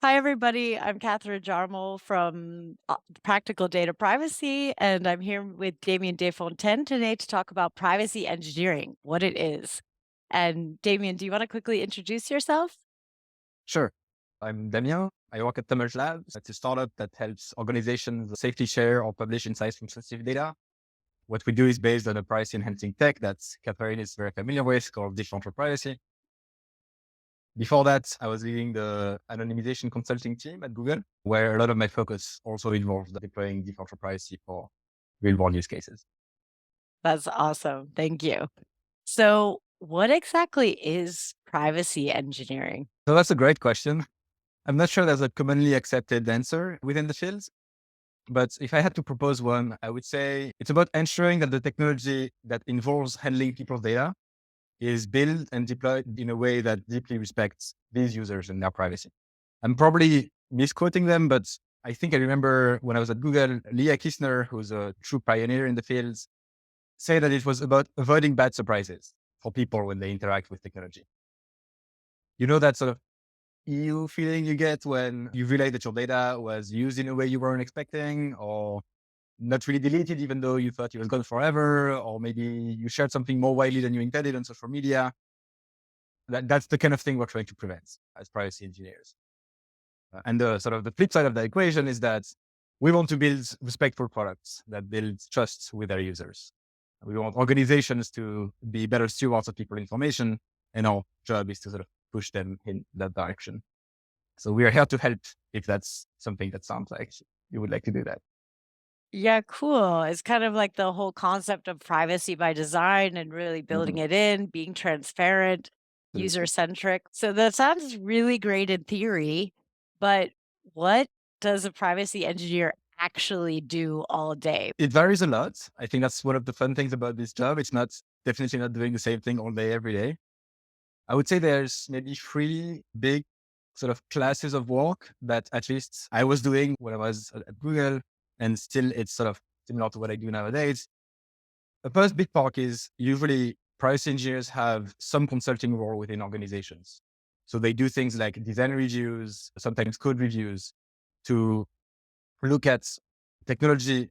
Hi, everybody. I'm Catherine Jarmel from Practical Data Privacy, and I'm here with Damien Desfontaines today to talk about privacy engineering, what it is. And Damien, do you want to quickly introduce yourself? Sure. I'm Damien. I work at Tumult Labs. It's a startup that helps organizations safely share or publish insights from sensitive data. What we do is based on a privacy enhancing tech that Catherine is very familiar with called differential privacy. Before that, I was leading the anonymization consulting team at Google, where a lot of my focus also involved deploying differential privacy for real world use cases. That's awesome. Thank you. So, what exactly is privacy engineering? So that's a great question. I'm not sure there's a commonly accepted answer within the field. But if I had to propose one, I would say it's about ensuring that the technology that involves handling people's data is built and deployed in a way that deeply respects these users and their privacy. I'm probably misquoting them, but I think I remember when I was at Google, Leah Kistner, who's a true pioneer in the field, say that it was about avoiding bad surprises for people when they interact with technology. You know, that sort of EU feeling you get when you realize that your data was used in a way you weren't expecting, or not really deleted, even though you thought it was gone forever, or maybe you shared something more widely than you intended on social media. That's the kind of thing we're trying to prevent as privacy engineers. And the sort of the flip side of the equation is that we want to build respectful products that build trust with their users. We want organizations to be better stewards of people's information, and our job is to sort of push them in that direction. So we are here to help if that's something that sounds like you would like to do that. Yeah, cool. It's kind of like the whole concept of privacy by design and really building Mhm. it in, being transparent, user Absolutely. centric. So that sounds really great in theory, but what does a privacy engineer actually do all day? It varies a lot. I think that's one of the fun things about this job. It's not definitely not doing the same thing all day, every day. I would say there's maybe three big sort of classes of work that at least I was doing when I was at Google, and still it's sort of similar to what I do nowadays. The first big part is usually privacy engineers have some consulting role within organizations. So they do things like design reviews, sometimes code reviews, to look at technology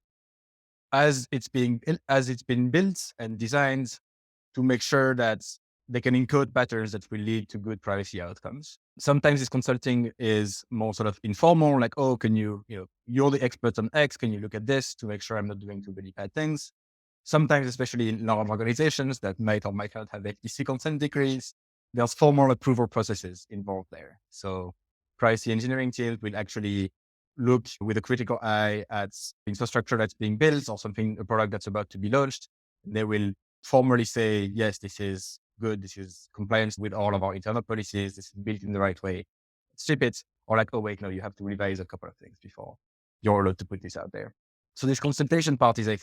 as it's been built and designed to make sure that they can encode patterns that will lead to good privacy outcomes. Sometimes this consulting is more sort of informal, like, oh, can you're the expert on X, can you look at this to make sure I'm not doing too many bad things? Sometimes, especially in large organizations that might or might not have FTC consent decrees, there's formal approval processes involved there. So privacy engineering teams will actually look with a critical eye at infrastructure that's being built or something, a product that's about to be launched. They will formally say, yes, this is good. This is compliance with all of our internal policies. This is built in the right way. Ship it. Or like, oh, wait, no, you have to revise a couple of things before you're allowed to put this out there. So this consultation part is, I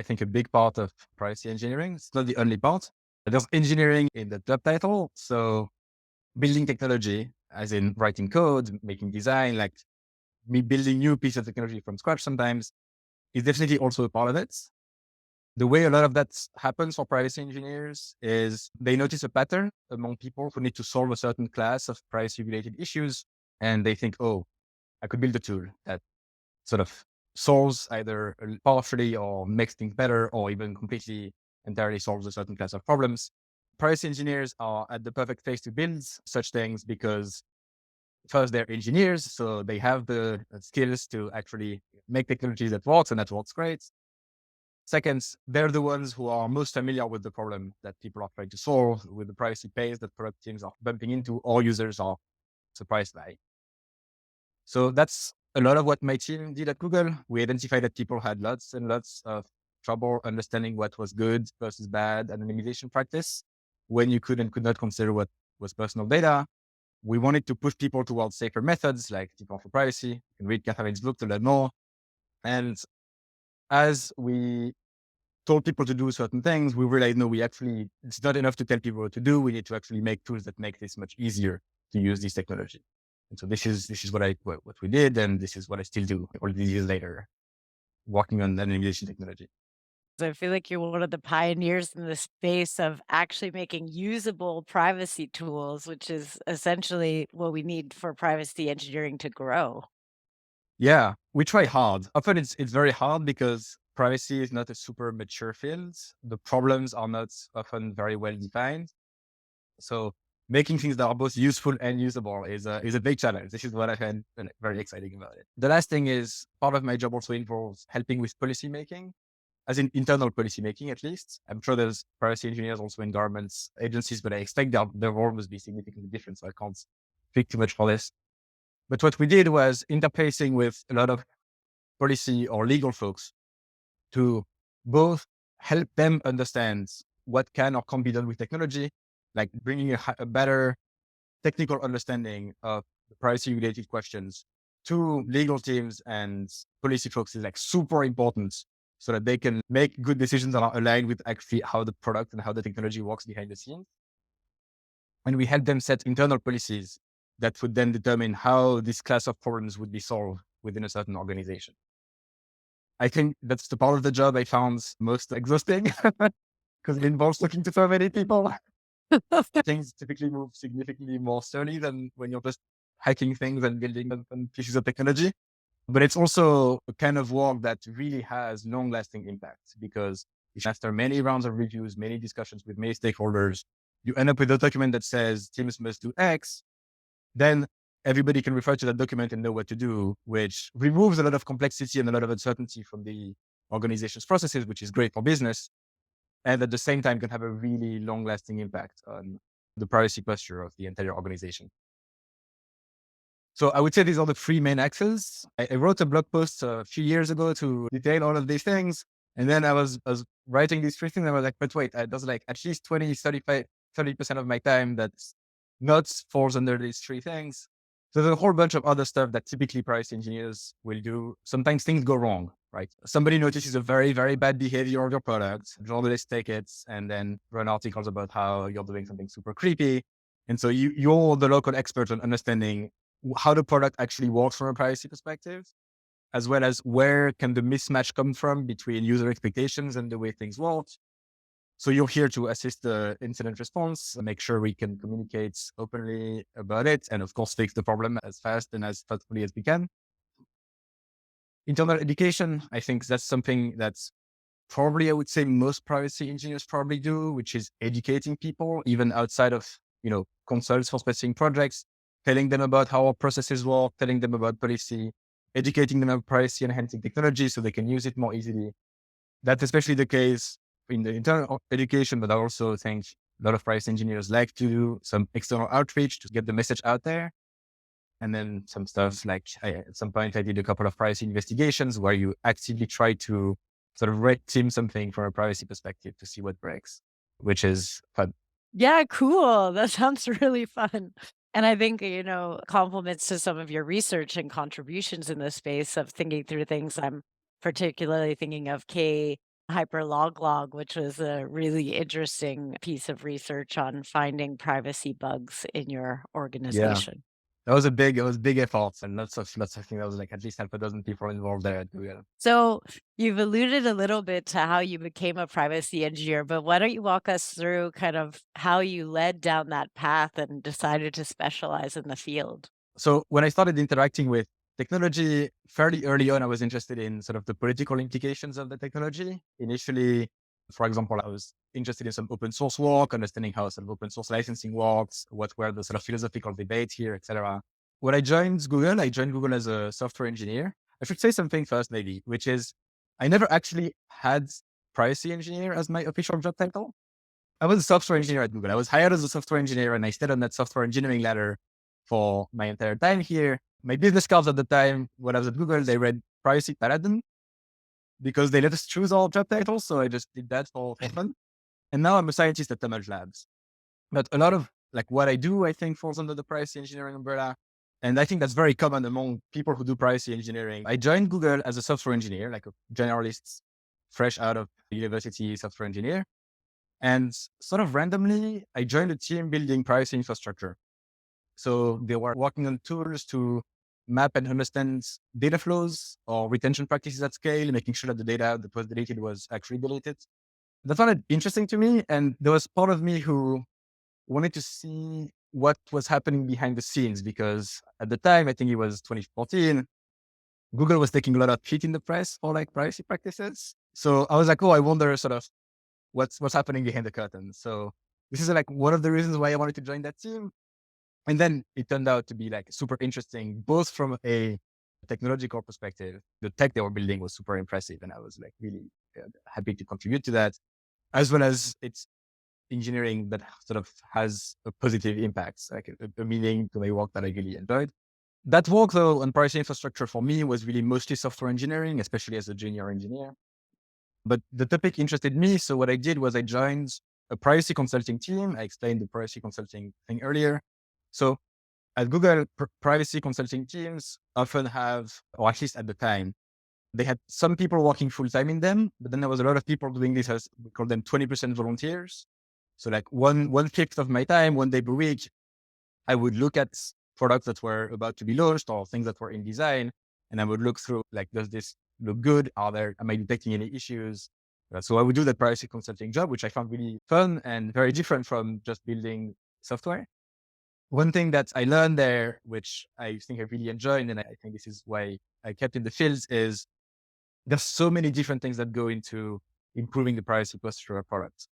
think a big part of privacy engineering. It's not the only part. There's engineering in the job title. So building technology, as in writing code, making design, like me building new piece of technology from scratch sometimes is definitely also a part of it. The way a lot of that happens for privacy engineers is they notice a pattern among people who need to solve a certain class of privacy related issues. And they think, oh, I could build a tool that sort of solves either partially or makes things better or even completely entirely solves a certain class of problems. Privacy engineers are at the perfect place to build such things because first they're engineers, so they have the skills to actually make technologies that works and that works great. Second, they're the ones who are most familiar with the problem that people are trying to solve, with the privacy pace that product teams are bumping into or users are surprised by. So that's a lot of what my team did at Google. We identified that people had lots and lots of trouble understanding what was good versus bad anonymization practice when you could and could not consider what was personal data. We wanted to push people towards safer methods like default for privacy. You can read Catherine's book to learn more. And as we told people to do certain things, we realized, no, it's not enough to tell people what to do. We need to actually make tools that make this much easier to use this technology. And so this is what we did. And this is what I still do all these years later, working on anonymization technology. I feel like you're one of the pioneers in the space of actually making usable privacy tools, which is essentially what we need for privacy engineering to grow. Yeah, we try hard. Often it's very hard because privacy is not a super mature field. The problems are not often very well defined. So making things that are both useful and usable is a big challenge. This is what I find very exciting about it. The last thing is part of my job also involves helping with policy making, as in internal policy making at least. I'm sure there's privacy engineers also in governments agencies, but I expect their role must be significantly different. So I can't speak too much for this. But what we did was interfacing with a lot of policy or legal folks to both help them understand what can or can't be done with technology, like bringing a better technical understanding of the privacy related questions to legal teams and policy folks is like super important so that they can make good decisions that are aligned with actually how the product and how the technology works behind the scenes. And we help them set internal policies that would then determine how this class of problems would be solved within a certain organization. I think that's the part of the job I found most exhausting because it involves talking to so many people. Things typically move significantly more slowly than when you're just hacking things and building some pieces of technology. But it's also a kind of work that really has long lasting impact because after many rounds of reviews, many discussions with many stakeholders, you end up with a document that says teams must do X, then everybody can refer to that document and know what to do, which removes a lot of complexity and a lot of uncertainty from the organization's processes, which is great for business. And at the same time, can have a really long lasting impact on the privacy posture of the entire organization. So I would say these are the three main axes. I wrote a blog post a few years ago to detail all of these things. And then I was writing these three things. And I was like, but wait, there's like at least 20, 35, 30% of my time that's not falls under these three things. So there's a whole bunch of other stuff that typically privacy engineers will do. Sometimes things go wrong, right? Somebody notices a very, very bad behavior of your product. Journalists take it and then run articles about how you're doing something super creepy. And so you're the local expert on understanding how the product actually works from a privacy perspective, as well as where can the mismatch come from between user expectations and the way things work. So you're here to assist the incident response, make sure we can communicate openly about it, and of course, fix the problem as fast and as thoughtfully as we can. Internal education, I think that's something that's probably, I would say most privacy engineers probably do, which is educating people, even outside of, consults for specific projects, telling them about how our processes work, telling them about policy, educating them about privacy enhancing technology so they can use it more easily. That's especially the case in the internal education, but I also think a lot of privacy engineers like to do some external outreach to get the message out there. And then some stuff like at some point I did a couple of privacy investigations where you actively try to sort of red team something from a privacy perspective to see what breaks, which is fun. Yeah, cool. That sounds really fun. And I think, compliments to some of your research and contributions in this space of thinking through things. I'm particularly thinking of K hyperloglog, which was a really interesting piece of research on finding privacy bugs in your Yeah. organization. It was big efforts and lots of things. There was like at least half a dozen people involved there at Google. So you've alluded a little bit to how you became a privacy engineer, but why don't you walk us through kind of how you led down that path and decided to specialize in the field? So when I started interacting with technology fairly early on, I was interested in sort of the political implications of the technology. Initially, for example, I was interested in some open source work, understanding how sort of open source licensing works, what were the sort of philosophical debates here, etc. When I joined Google as a software engineer. I should say something first, maybe, which is I never actually had privacy engineer as my official job title. I was a software engineer at Google. I was hired as a software engineer and I stayed on that software engineering ladder for my entire time here. My business cards at the time, when I was at Google, they read Privacy Paladin because they let us choose our job titles. So I just did that for fun. And now I'm a scientist at Tumult Labs. But a lot of like what I do, I think falls under the privacy engineering umbrella. And I think that's very common among people who do privacy engineering. I joined Google as a software engineer, like a generalist, fresh out of university software engineer. And sort of randomly, I joined a team building privacy infrastructure. So they were working on tools to map and understand data flows or retention practices at scale, making sure that the data that was deleted was actually deleted. That sounded interesting to me. And there was part of me who wanted to see what was happening behind the scenes, because at the time, I think it was 2014, Google was taking a lot of heat in the press for like privacy practices. So I was like, oh, I wonder sort of what's happening behind the curtain. So this is like one of the reasons why I wanted to join that team. And then it turned out to be like super interesting, both from a technological perspective. The tech they were building was super impressive, and I was like really happy to contribute to that, as well as it's engineering that sort of has a positive impact, like a meaning to my work that I really enjoyed. That work, though, on privacy infrastructure for me was really mostly software engineering, especially as a junior engineer. But the topic interested me. So what I did was I joined a privacy consulting team. I explained the privacy consulting thing earlier. So at Google, privacy consulting teams often have, or at least at the time, they had some people working full time in them, but then there was a lot of people doing this as we call them 20% volunteers. So like one fifth of my time, 1 day per week, I would look at products that were about to be launched or things that were in design. And I would look through, like, does this look good? Am I detecting any issues? So I would do that privacy consulting job, which I found really fun and very different from just building software. One thing that I learned there, which I think I really enjoyed, and I think this is why I kept in the fields, is there's so many different things that go into improving the privacy posture of products,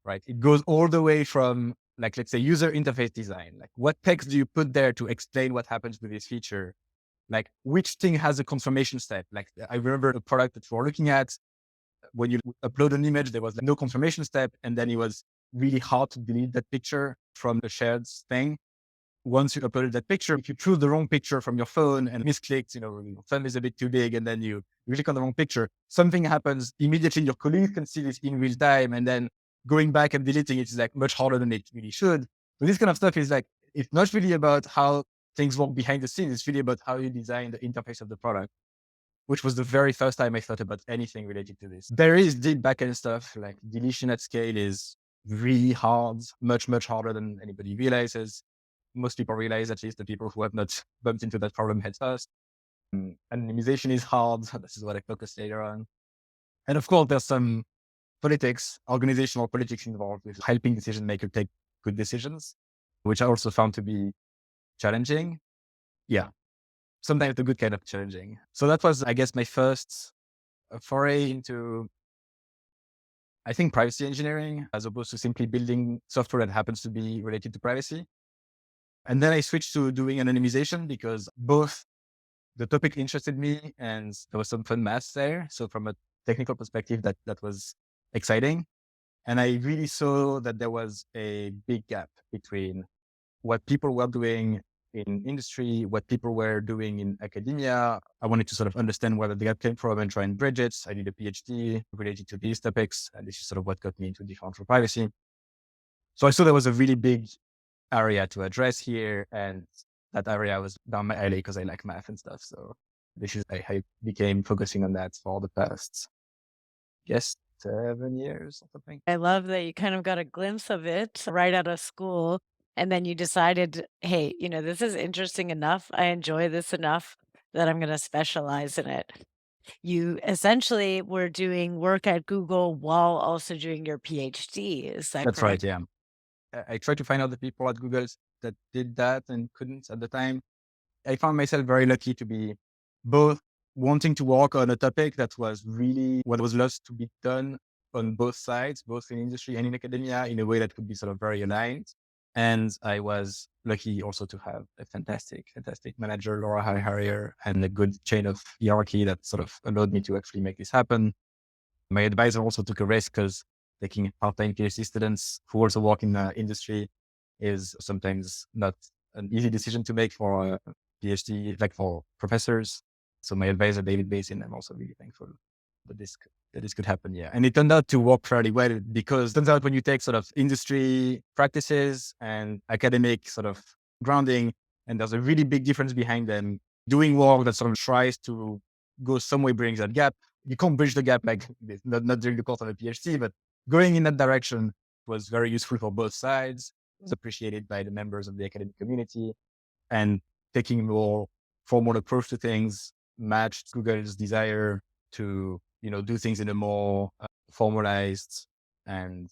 right? It goes all the way from, like, let's say user interface design. Like, what text do you put there to explain what happens with this feature? Like, which thing has a confirmation step? Like, I remember a product that we're looking at, when you upload an image, there was like no confirmation step. And then it was really hard to delete that picture from the shared thing. Once you uploaded that picture, if you choose the wrong picture from your phone and misclicked, your thumb is a bit too big, and then you click on the wrong picture, something happens immediately. Your colleagues can see this in real time, and then going back and deleting it is like much harder than it really should. So this kind of stuff is like, it's not really about how things work behind the scenes. It's really about how you design the interface of the product, which was the very first time I thought about anything related to this. There is deep backend stuff, like deletion at scale is really hard, much, much harder than anybody realizes. Most people realize, at least the people who have not bumped into that problem head first. Anonymization is hard. This is what I focus later on. And of course, there's some politics, organizational politics involved with helping decision makers take good decisions, which I also found to be challenging. Yeah, sometimes the good kind of challenging. So that was, I guess, my first foray into, I think, privacy engineering, as opposed to simply building software that happens to be related to privacy. And then I switched to doing anonymization because both the topic interested me and there was some fun math there. So from a technical perspective, that was exciting. And I really saw that there was a big gap between what people were doing in industry, what people were doing in academia. I wanted to sort of understand where the gap came from and try and bridge it. I did a PhD related to these topics, and this is sort of what got me into differential privacy. So I saw there was a really big area to address here, and that area was down my alley because I like math and stuff. So this is, I became focusing on that for the past, yes, 7 years or something. I love that you kind of got a glimpse of it right out of school, and then you decided, "Hey, this is interesting enough. I enjoy this enough that I'm gonna specialize in it." You essentially were doing work at Google while also doing your PhD, is that That's right. correct? Yeah. I tried to find out the people at Google that did that and couldn't at the time. I found myself very lucky to be both wanting to work on a topic that was really what was lost to be done on both sides, both in industry and in academia, in a way that could be sort of very aligned. And I was lucky also to have a fantastic, fantastic manager, Laura Harrier, and a good chain of hierarchy that sort of allowed me to actually make this happen. My advisor also took a risk because taking part-time PhD students who also work in the industry is sometimes not an easy decision to make for a PhD, like for professors. So my advisor, David Basin, I'm also really thankful that this could happen. Yeah. And it turned out to work fairly well because it turns out when you take sort of industry practices and academic sort of grounding, and there's a really big difference behind them, doing work that sort of tries to go some way brings that gap. You can't bridge the gap like this, not during the course of a PhD, but going in that direction was very useful for both sides. It was appreciated by the members of the academic community, and taking more formal approach to things matched Google's desire to, do things in a more formalized and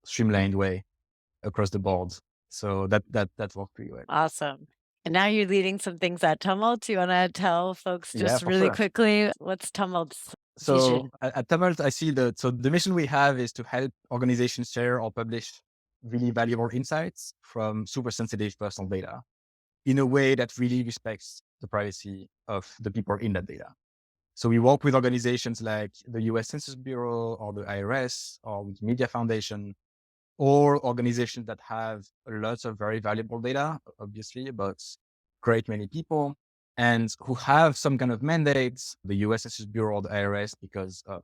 streamlined way across the board. So that worked pretty well. Awesome. And now you're leading some things at Tumult. Do you wanna tell folks Yeah, just for really sure. quickly what's Tumult's So vision? at Tumult, I see so the mission we have is to help organizations share or publish really valuable insights from super sensitive personal data in a way that really respects the privacy of the people in that data. So we work with organizations like the US Census Bureau or the IRS or Wikimedia Foundation, or organizations that have lots of very valuable data, obviously, about great many people, and who have some kind of mandates, the US Census Bureau or the IRS because of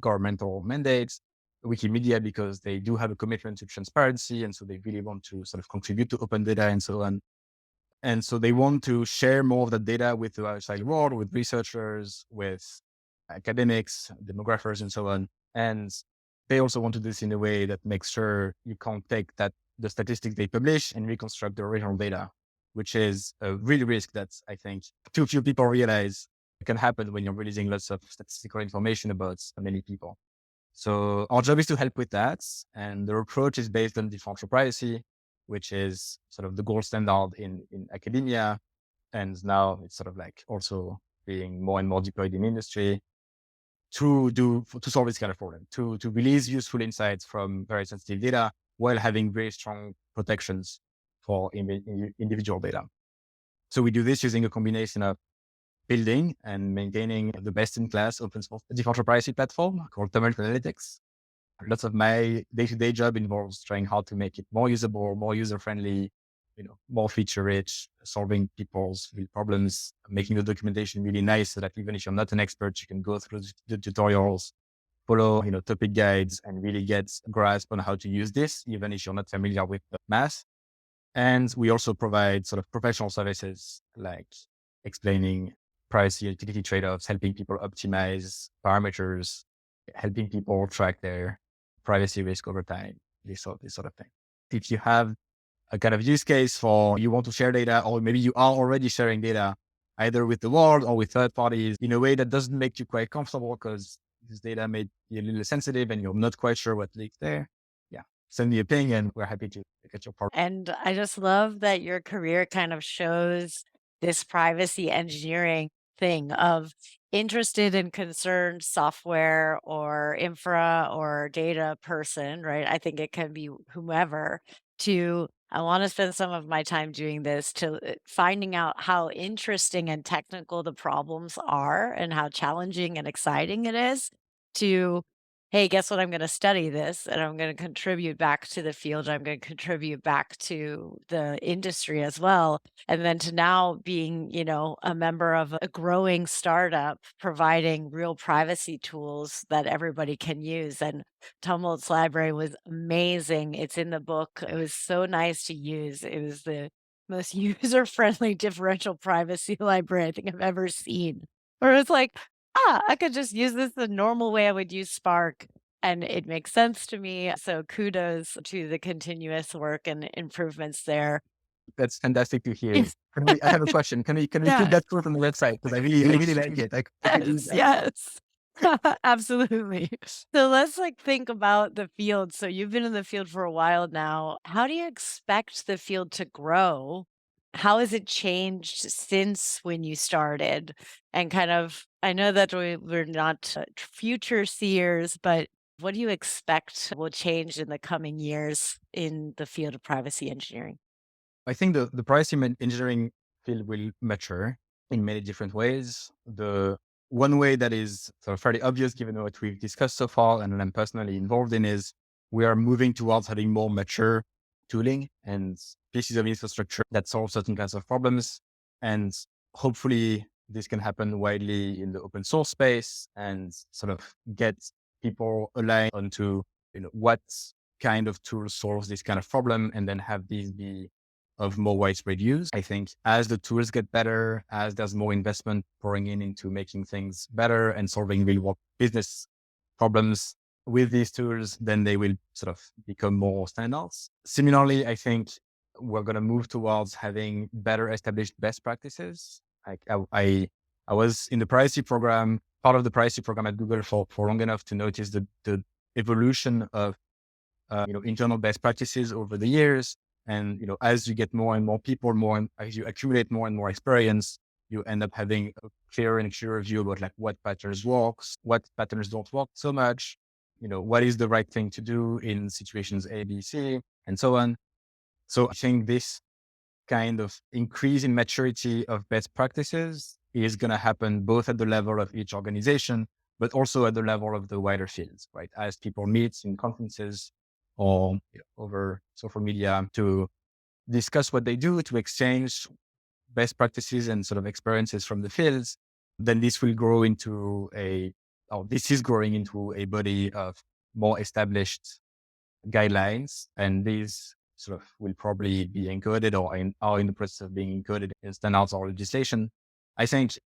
governmental mandates, Wikimedia because they do have a commitment to transparency, and so they really want to sort of contribute to open data and so on. And so they want to share more of the data with the outside world, with researchers, with academics, demographers, and so on. And they also want to do this in a way that makes sure you can't take the statistics they publish and reconstruct the original data, which is a real risk that I think too few people realize can happen when you're releasing lots of statistical information about many people. So our job is to help with that. And the approach is based on differential privacy, which is sort of the gold standard in academia. And now it's sort of like also being more and more deployed in industry to solve this kind of problem, to release useful insights from very sensitive data while having very strong protections for individual data. So we do this using a combination of building and maintaining the best-in-class open source differential privacy platform called Tumult Analytics. Lots of my day-to-day job involves trying how to make it more usable, more user-friendly, more feature-rich, solving people's real problems, making the documentation really nice so that even if you're not an expert, you can go through the tutorials, follow, topic guides, and really get a grasp on how to use this, even if you're not familiar with the math. And we also provide sort of professional services like explaining privacy and utility trade-offs, helping people optimize parameters, helping people track their privacy risk over time, this sort of thing. If you have a kind of use case for you want to share data, or maybe you are already sharing data either with the world or with third parties in a way that doesn't make you quite comfortable because this data may be a little sensitive and you're not quite sure what leaks there. Yeah. Send me a ping and we're happy to get your part. And I just love that your career kind of shows this privacy engineering thing of interested and concerned software or infra or data person, right? I think it can be whomever to I want to spend some of my time doing this to finding out how interesting and technical the problems are and how challenging and exciting it is to hey, guess what? I'm going to study this and I'm going to contribute back to the field. I'm going to contribute back to the industry as well. And then to now being, a member of a growing startup providing real privacy tools that everybody can use. And Tumult's library was amazing. It's in the book. It was so nice to use. It was the most user friendly differential privacy library I think I've ever seen. Where it's like, I could just use this the normal way I would use Spark, and it makes sense to me. So kudos to the continuous work and improvements there. That's fantastic to hear. I have a question. Can we put Yeah. that quote on the website? Because I really like it. I could use Yes, that. yes. Absolutely. So let's think about the field. So you've been in the field for a while now. How do you expect the field to grow? How has it changed since when you started? And kind of, I know that we're not future seers, but what do you expect will change in the coming years in the field of privacy engineering? I think the privacy engineering field will mature in many different ways. The one way that is sort of fairly obvious, given what we've discussed so far, and I'm personally involved in, is we are moving towards having more mature tooling and pieces of infrastructure that solve certain kinds of problems. And hopefully, this can happen widely in the open source space and sort of get people aligned onto what kind of tool solves this kind of problem, and then have these be of more widespread use. I think as the tools get better, as there's more investment pouring into making things better and solving real world business problems with these tools, then they will sort of become more standards. Similarly, I think we're going to move towards having better established best practices Like I was in the privacy program, part of the privacy program at Google for long enough to notice the evolution of internal best practices over the years. And as you get more and more people, as you accumulate more and more experience, you end up having a clearer and clearer view about like what patterns works, what patterns don't work so much. What is the right thing to do in situations A, B, C, and so on. So I think this kind of increase in maturity of best practices is going to happen both at the level of each organization, but also at the level of the wider fields, right? As people meet in conferences or over social media to discuss what they do, to exchange best practices and sort of experiences from the fields, then this will grow into this is growing into a body of more established guidelines, and these sort of will probably be encoded or are in the process of being encoded in standards or legislation. I think,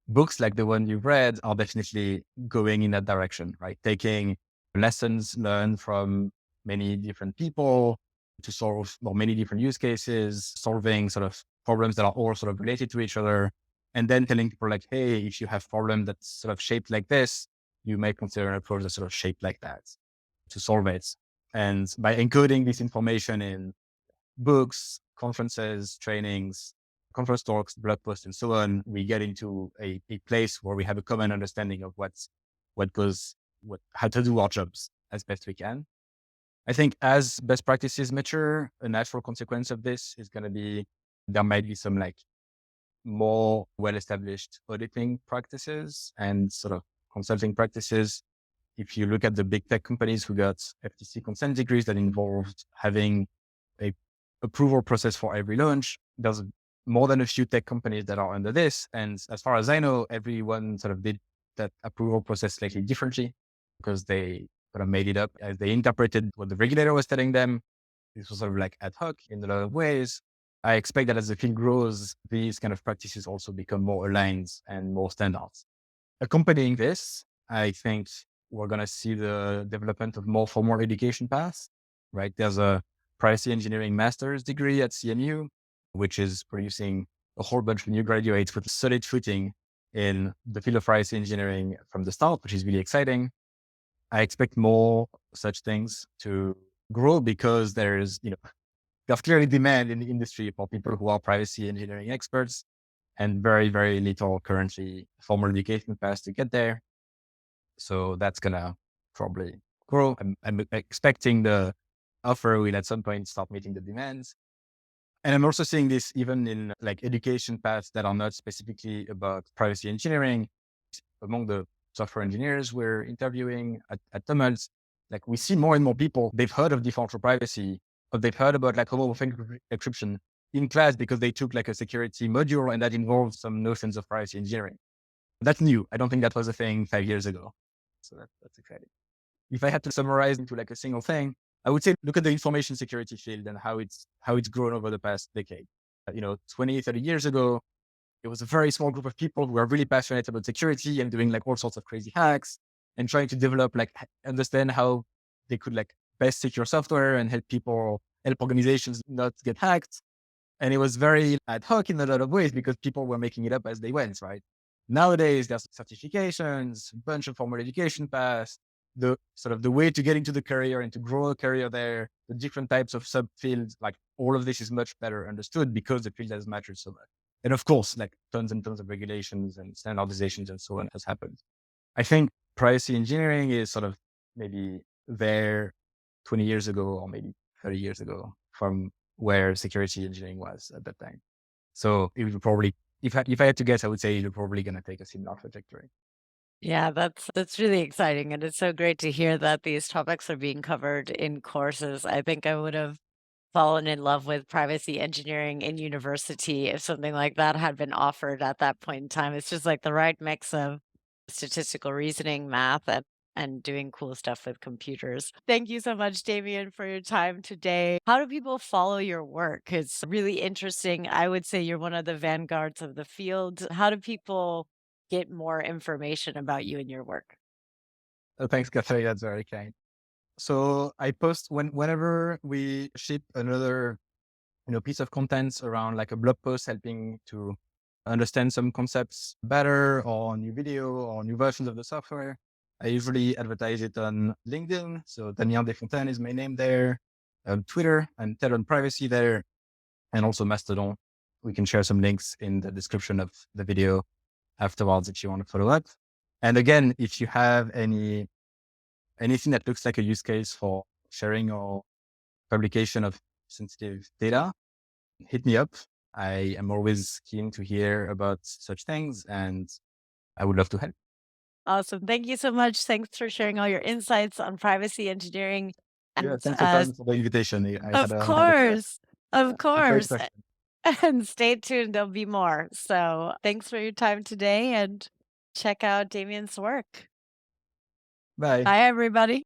books like the one you've read are definitely going in that direction, right? Taking lessons learned from many different people to solve many different use cases, solving sort of problems that are all sort of related to each other, and then telling people like, hey, if you have problem that's sort of shaped like this, you may consider an approach that's sort of shaped like that to solve it. And by encoding this information in books, conferences, trainings, conference talks, blog posts, and so on, we get into a place where we have a common understanding of how to do our jobs as best we can. I think as best practices mature, a natural consequence of this is going to be there might be some like more well-established auditing practices and sort of consulting practices. If you look at the big tech companies who got FTC consent decrees that involved having a approval process for every launch, there's more than a few tech companies that are under this. And as far as I know, everyone sort of did that approval process slightly differently because they sort of made it up as they interpreted what the regulator was telling them. This was sort of like ad hoc in a lot of ways. I expect that as the field grows, these kind of practices also become more aligned and more standards. Accompanying this, I think we're going to see the development of more formal education paths, right? There's a privacy engineering master's degree at CMU, which is producing a whole bunch of new graduates with a solid footing in the field of privacy engineering from the start, which is really exciting. I expect more such things to grow because there's clearly demand in the industry for people who are privacy engineering experts and very, very little currently formal education paths to get there. So that's going to probably grow. I'm expecting the offer will at some point start meeting the demands. And I'm also seeing this even in like education paths that are not specifically about privacy engineering. Among the software engineers we're interviewing at Tumult, like we see more and more people, they've heard of differential privacy, or they've heard about like homomorphic encryption in class because they took like a security module and that involves some notions of privacy engineering. That's new. I don't think that was a thing 5 years ago. So that's exciting. If I had to summarize into like a single thing, I would say look at the information security field and how it's grown over the past decade. 20, 30 years ago, it was a very small group of people who were really passionate about security and doing like all sorts of crazy hacks and trying to develop, like understand how they could like best secure software and help organizations not get hacked. And it was very ad hoc in a lot of ways because people were making it up as they went, right? Nowadays, there's certifications, a bunch of formal education paths, the sort of the way to get into the career and to grow a career there, the different types of subfields, like all of this is much better understood because the field has matured so much. And of course, like tons and tons of regulations and standardizations and so on has happened. I think privacy engineering is sort of maybe there 20 years ago or maybe 30 years ago from where security engineering was at that time. So it would probably, if I had to guess, I would say you're probably going to take a similar trajectory. Yeah, that's really exciting, and it's so great to hear that these topics are being covered in courses. I think I would have fallen in love with privacy engineering in university if something like that had been offered at that point in time. It's just like the right mix of statistical reasoning, math, and doing cool stuff with computers. Thank you so much, Damien, for your time today. How do people follow your work? It's really interesting. I would say you're one of the vanguards of the field. How do people get more information about you and your work? Thanks, Catherine. That's very kind. So I post whenever we ship another piece of content around like a blog post helping to understand some concepts better or new video or new versions of the software. I usually advertise it on LinkedIn. So Damien Desfontaines is my name there. Twitter and Ted on privacy there, and also Mastodon. We can share some links in the description of the video afterwards if you want to follow up. And again, if you have anything that looks like a use case for sharing or publication of sensitive data, hit me up. I am always keen to hear about such things, and I would love to help. Awesome. Thank you so much. Thanks for sharing all your insights on privacy engineering. Yeah, And thanks a ton for the invitation. of I had course, of a great course. session. And stay tuned. There'll be more. So thanks for your time today and check out Damien's work. Bye. Bye, everybody.